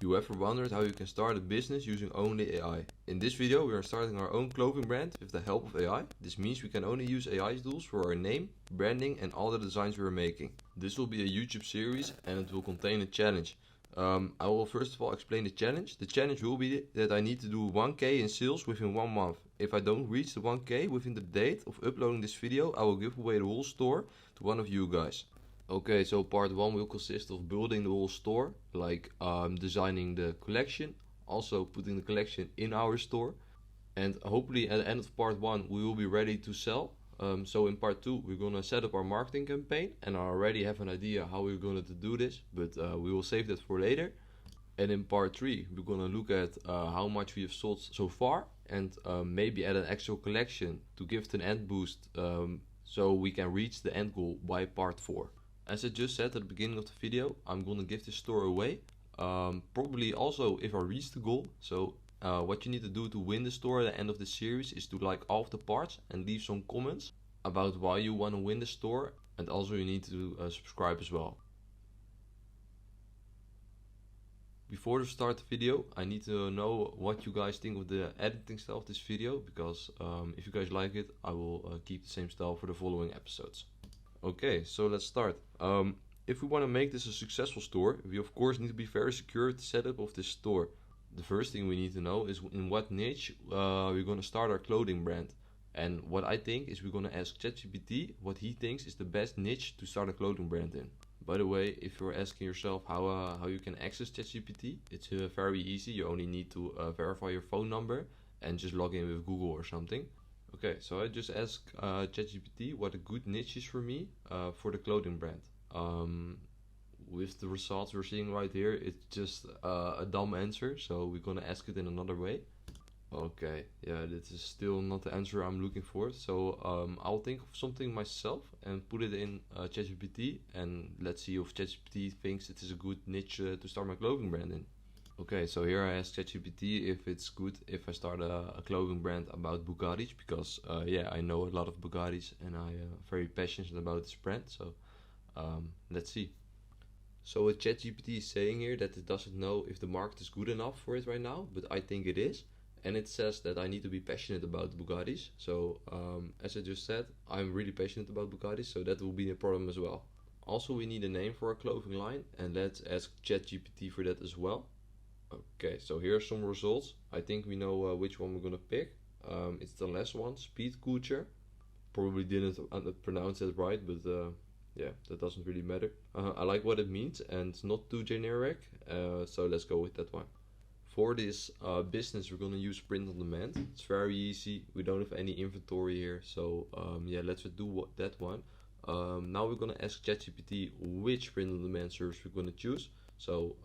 You ever wondered how you can start a business using only AI? In this video we are starting our own clothing brand with the help of AI. This means we can only use AI tools for our name, branding and all the designs we are making. This will be a YouTube series and it will contain a challenge. I will first of all explain the challenge. The challenge will be that I need to do 1k in sales within 1 month. If I don't reach the 1k within the date of uploading this video, I will give away the whole store to one of you guys. Okay, so part 1 will consist of building the whole store, like designing the collection, also putting the collection in our store, and hopefully at the end of part 1 we will be ready to sell. So in part 2 we're gonna set up our marketing campaign, and I already have an idea how we're gonna do this, but we will save that for later. And in part 3 we're gonna look at how much we have sold so far, and maybe add an actual collection to give it an end boost, so we can reach the end goal by part 4. As I just said at the beginning of the video, I'm gonna give this store away, probably also if I reach the goal. So what you need to do to win the store at the end of the series is to like all of the parts and leave some comments about why you want to win the store, and also you need to subscribe as well. Before to start the video, I need to know what you guys think of the editing style of this video, because if you guys like it, I will keep the same style for the following episodes. Okay, so let's start. If we want to make this a successful store, we of course need to be very secure with the setup of this store. The first thing we need to know is in what niche we're going to start our clothing brand. And what I think is we're going to ask ChatGPT what he thinks is the best niche to start a clothing brand in. By the way, if you're asking yourself how you can access ChatGPT, it's very easy. You only need to verify your phone number and just log in with Google or something. Okay, so I just asked ChatGPT what a good niche is for me for the clothing brand. With the results we're seeing right here, it's just a dumb answer, so we're gonna ask it in another way. Okay, yeah, this is still not the answer I'm looking for, so I'll think of something myself and put it in ChatGPT, and let's see if ChatGPT thinks it is a good niche to start my clothing brand in. Okay, so here I asked ChatGPT if it's good if I start a clothing brand about Bugattis, because yeah, I know a lot of Bugattis and I'm very passionate about this brand, so let's see. So what ChatGPT is saying here that it doesn't know if the market is good enough for it right now, but I think it is. And it says that I need to be passionate about Bugattis. So as I just said, I'm really passionate about Bugattis, so that will be a problem as well. Also, we need a name for our clothing line, and let's ask ChatGPT for that as well. Okay, so here are some results. I think we know which one we're gonna pick. It's the last one, speed culture. Probably didn't pronounce it right, but yeah, that doesn't really matter. I like what it means and it's not too generic, so let's go with that one. For this business, we're gonna use print on demand. It's very easy. We don't have any inventory here, so yeah, let's do that one. Now we're gonna ask ChatGPT which print on demand service we're gonna choose. So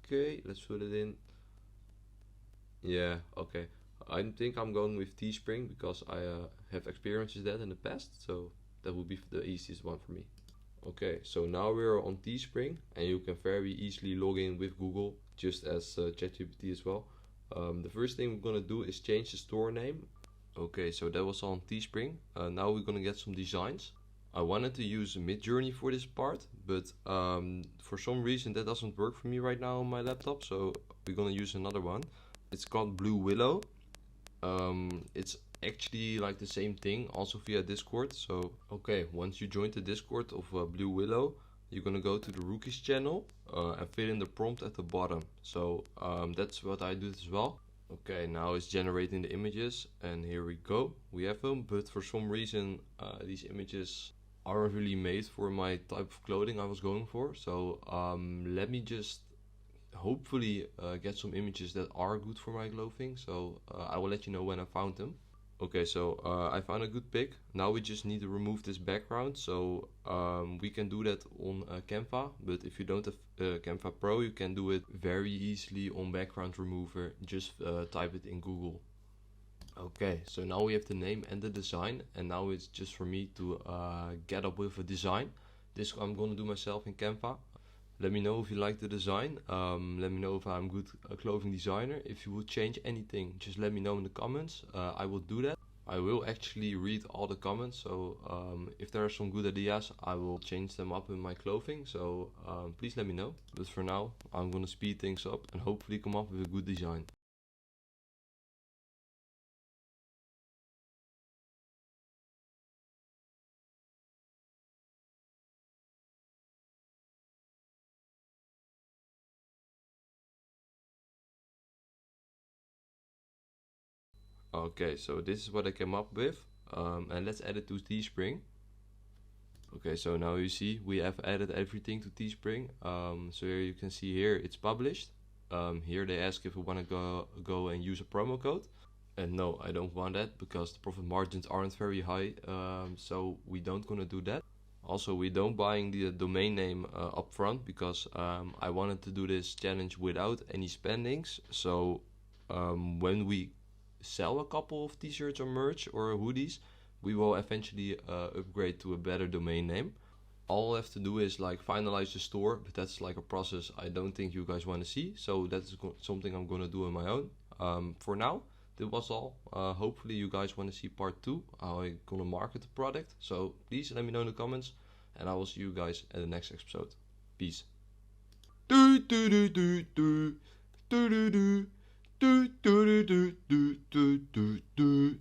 okay, let's put it in. Yeah, okay. I think I'm going with Teespring because I have experienced that in the past, so that would be the easiest one for me. Okay, so now we're on Teespring, and you can very easily log in with Google, just as ChatGPT as well. The first thing we're gonna do is change the store name. Okay, so that was on Teespring. Now we're gonna get some designs. I wanted to use Midjourney for this part, but for some reason that doesn't work for me right now on my laptop, so we're gonna use another one. It's called Blue Willow. It's actually like the same thing, also via Discord. So okay, once you join the Discord of Blue Willow, you're gonna go to the Rookies channel and fill in the prompt at the bottom. So that's what I did as well. Okay, now it's generating the images, and here we go. We have them, but for some reason these images aren't really made for my type of clothing I was going for. So let me just hopefully get some images that are good for my clothing. So I will let you know when I found them. Okay, so I found a good pic. Now we just need to remove this background. So we can do that on Canva, but if you don't have Canva Pro, you can do it very easily on background remover. Just type it in Google. Okay, so now we have the name and the design, and now it's just for me to get up with a design. This I'm gonna do myself in Canva. Let me know if you like the design. Let me know if I'm a good clothing designer. If you would change anything, just let me know in the comments. I will do that. I will actually read all the comments, so if there are some good ideas, I will change them up in my clothing, so please let me know. But for now, I'm gonna speed things up and hopefully come up with a good design. Okay, so this is what I came up with, and let's add it to Teespring. Okay, so now you see we have added everything to Teespring. So here you can see here it's published. Here they ask if we want to go and use a promo code. And no, I don't want that because the profit margins aren't very high. So we don't gonna do that. Also, we don't buying the domain name up front because I wanted to do this challenge without any spendings. So when we sell a couple of t-shirts or merch or hoodies, we will eventually upgrade to a better domain name. All I have to do is like finalize the store, but that's like a process I don't think you guys want to see. So that's something I'm gonna do on my own. For now, that was all. Hopefully you guys want to see part 2, how I gonna market the product. So please let me know in the comments, and I will see you guys at the next episode. Peace. Do do do do do do do do do do do do do do do.